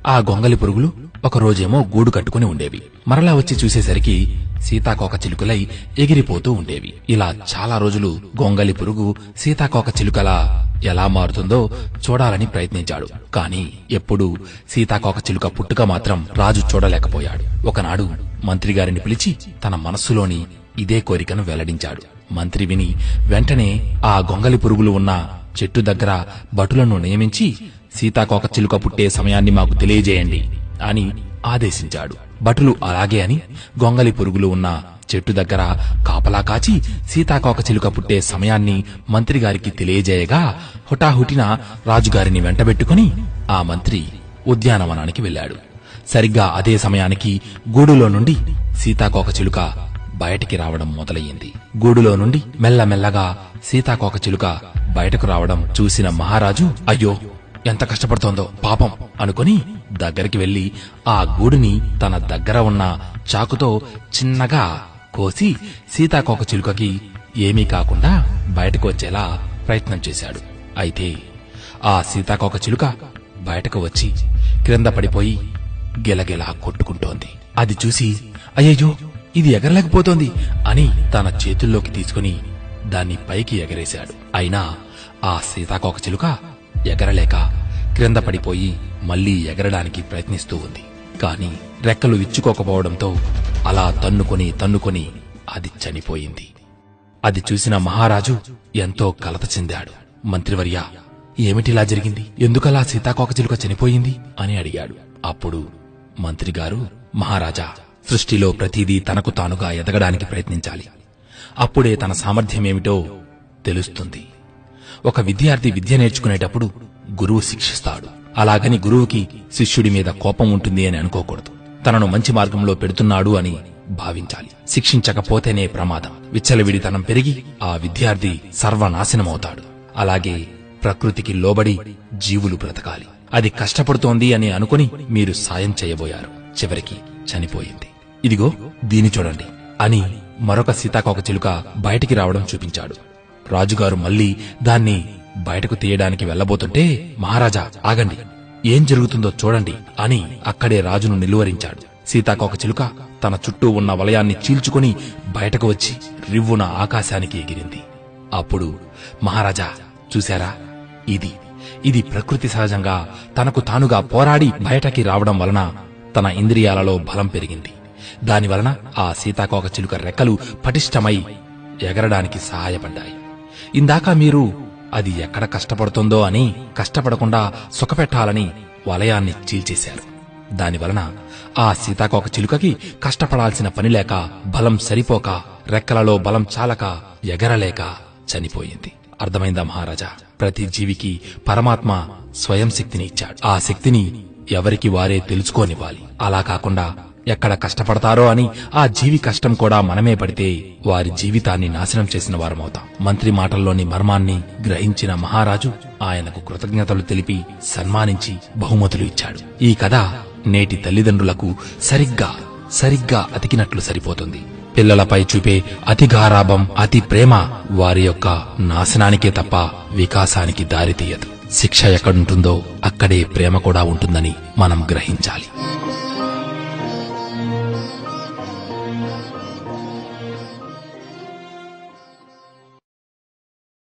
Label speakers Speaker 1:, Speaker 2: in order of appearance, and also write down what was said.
Speaker 1: ఆ గొంగలి పురుగులు ఒకరోజేమో గూడు కట్టుకుని ఉండేవి. మరలా వచ్చి చూసేసరికి సీతాకోక చిలుకలై ఎగిరిపోతూ ఉండేవి. ఇలా చాలా రోజులు గొంగలి పురుగు సీతాకోక చిలుకలా ఎలా మారుతుందో చూడాలని ప్రయత్నించాడు. కాని ఎప్పుడూ సీతాకోక చిలుక పుట్టుక మాత్రం రాజు చూడలేకపోయాడు. ఒకనాడు మంత్రిగారిని పిలిచి తన మనస్సులోని ఇదే కోరికను వెల్లడించాడు. మంత్రి విని వెంటనే ఆ గొంగలి పురుగులు ఉన్న చెట్టు దగ్గర భటులను నియమించి సీతాకోక చిలుక పుట్టే సమయాన్ని మాకు తెలియజేయండి అని ఆదేశించాడు. భటులు అలాగే అని గొంగలి పురుగులు ఉన్న చెట్టు దగ్గర కాపలా కాచి సీతాకోక చిలుక పుట్టే సమయాన్ని మంత్రిగారికి తెలియజేయగా హుటాహుటిన రాజుగారిని వెంటబెట్టుకుని ఆ మంత్రి ఉద్యానవనానికి వెళ్లాడు. సరిగ్గా అదే సమయానికి గూడులో నుండి సీతాకోక చిలుక బయటికి రావడం మొదలయ్యింది. గూడులో నుండి మెల్లమెల్లగా సీతాకోక చిలుక బయటకు రావడం చూసిన మహారాజు అయ్యో ఎంత కష్టపడుతోందో పాపం అనుకుని దగ్గరికి వెళ్లి ఆ గూడుని తన దగ్గర ఉన్న చాకుతో చిన్నగా కోసి సీతాకోక చిలుకకి ఏమీ కాకుండా బయటకు వచ్చేలా ప్రయత్నం చేశాడు. అయితే ఆ సీతాకోక చిలుక బయటకు వచ్చి క్రింద పడిపోయి గిలగిలా కొట్టుకుంటోంది. అది చూసి అయ్యయ్యో ఇది ఎగరలేకపోతోంది అని తన చేతుల్లోకి తీసుకుని దాన్ని పైకి ఎగరేశాడు. అయినా ఆ సీతాకోక చిలుక ఎగరలేక క్రింద పడిపోయి మళ్లీ ఎగరడానికి ప్రయత్నిస్తూ ఉంది. కాని రెక్కలు విచ్చుకోకపోవడంతో అలా తన్నుకొని అది చనిపోయింది. అది చూసిన మహారాజు ఎంతో కలత చెందాడు. మంత్రివర్య, ఏమిటిలా జరిగింది? ఎందుకలా సీతాకోక చిలుక చనిపోయింది అని అడిగాడు. అప్పుడు మంత్రిగారు, మహారాజా, సృష్టిలో ప్రతిదీ తనకు తానుగా ఎదగడానికి ప్రయత్నించాలి. అప్పుడే తన సామర్థ్యమేమిటో తెలుస్తుంది. ఒక విద్యార్థి విద్య నేర్చుకునేటప్పుడు గురువు శిక్షిస్తాడు. అలాగని గురువుకి శిష్యుడి మీద కోపం ఉంటుంది అని అనుకోకూడదు. తనను మంచి మార్గంలో పెడుతున్నాడు అని భావించాలి. శిక్షించకపోతేనే ప్రమాదం. విచ్చలవిడితనం పెరిగి ఆ విద్యార్థి సర్వనాశనమవుతాడు. అలాగే ప్రకృతికి లోబడి జీవులు బ్రతకాలి. అది కష్టపడుతోంది అని అనుకుని మీరు సాయం చేయబోయారు. చివరికి చనిపోయింది. ఇదిగో దీని చూడండి అని మరొక సీతాకోక చిలుక బయటికి రావడం చూపించాడు. రాజుగారు మళ్లీ దాన్ని బయటకు తీయడానికి వెళ్లబోతుంటే, మహారాజా ఆగండి, ఏం జరుగుతుందో చూడండి అని అక్కడే రాజును నిలువరించాడు. సీతాకోక చిలుక తన చుట్టూ ఉన్న వలయాన్ని చీల్చుకుని బయటకు వచ్చి రివ్వున ఆకాశానికి ఎగిరింది. అప్పుడు మహారాజా చూశారా, ఇది ప్రకృతి సహజంగా తనకు తానుగా పోరాడి బయటకి రావడం వలన తన ఇంద్రియాలలో బలం పెరిగింది. దానివలన ఆ సీతాకోక చిలుక రెక్కలు పటిష్టమై ఎగరడానికి సహాయపడ్డాయి. ఇందాక మీరు అది ఎక్కడ కష్టపడుతుందో అని కష్టపడకుండా సుఖపెట్టాలని వలయాన్ని చీల్చేశారు. దానివలన ఆ సీతాకోక చిలుకకి కష్టపడాల్సిన పనిలేక, బలం సరిపోక, రెక్కలలో బలం చాలక ఎగరలేక చనిపోయింది. అర్థమైందా మహారాజా? ప్రతి జీవికి పరమాత్మ స్వయం శక్తిని ఇచ్చాడు. ఆ శక్తిని ఎవరికి వారే తెలుసుకోనివ్వాలి. అలా కాకుండా ఎక్కడ కష్టపడతారో అని ఆ జీవి కష్టం కూడా మనమే పడితే వారి జీవితాన్ని నాశనం చేసిన వారమవుతాం. మంత్రి మాటల్లోని మర్మాన్ని గ్రహించిన మహారాజు ఆయనకు కృతజ్ఞతలు తెలిపి సన్మానించి బహుమతులు ఇచ్చాడు. ఈ కథ నేటి తల్లిదండ్రులకు సరిగ్గా అతికినట్లు సరిపోతుంది. పిల్లలపై చూపే అతి గారాబం, అతి ప్రేమ వారి యొక్క నాశనానికే తప్ప వికాసానికి దారితీయదు. శిక్ష ఎక్కడుంటుందో అక్కడే ప్రేమ కూడా ఉంటుందని మనం గ్రహించాలి.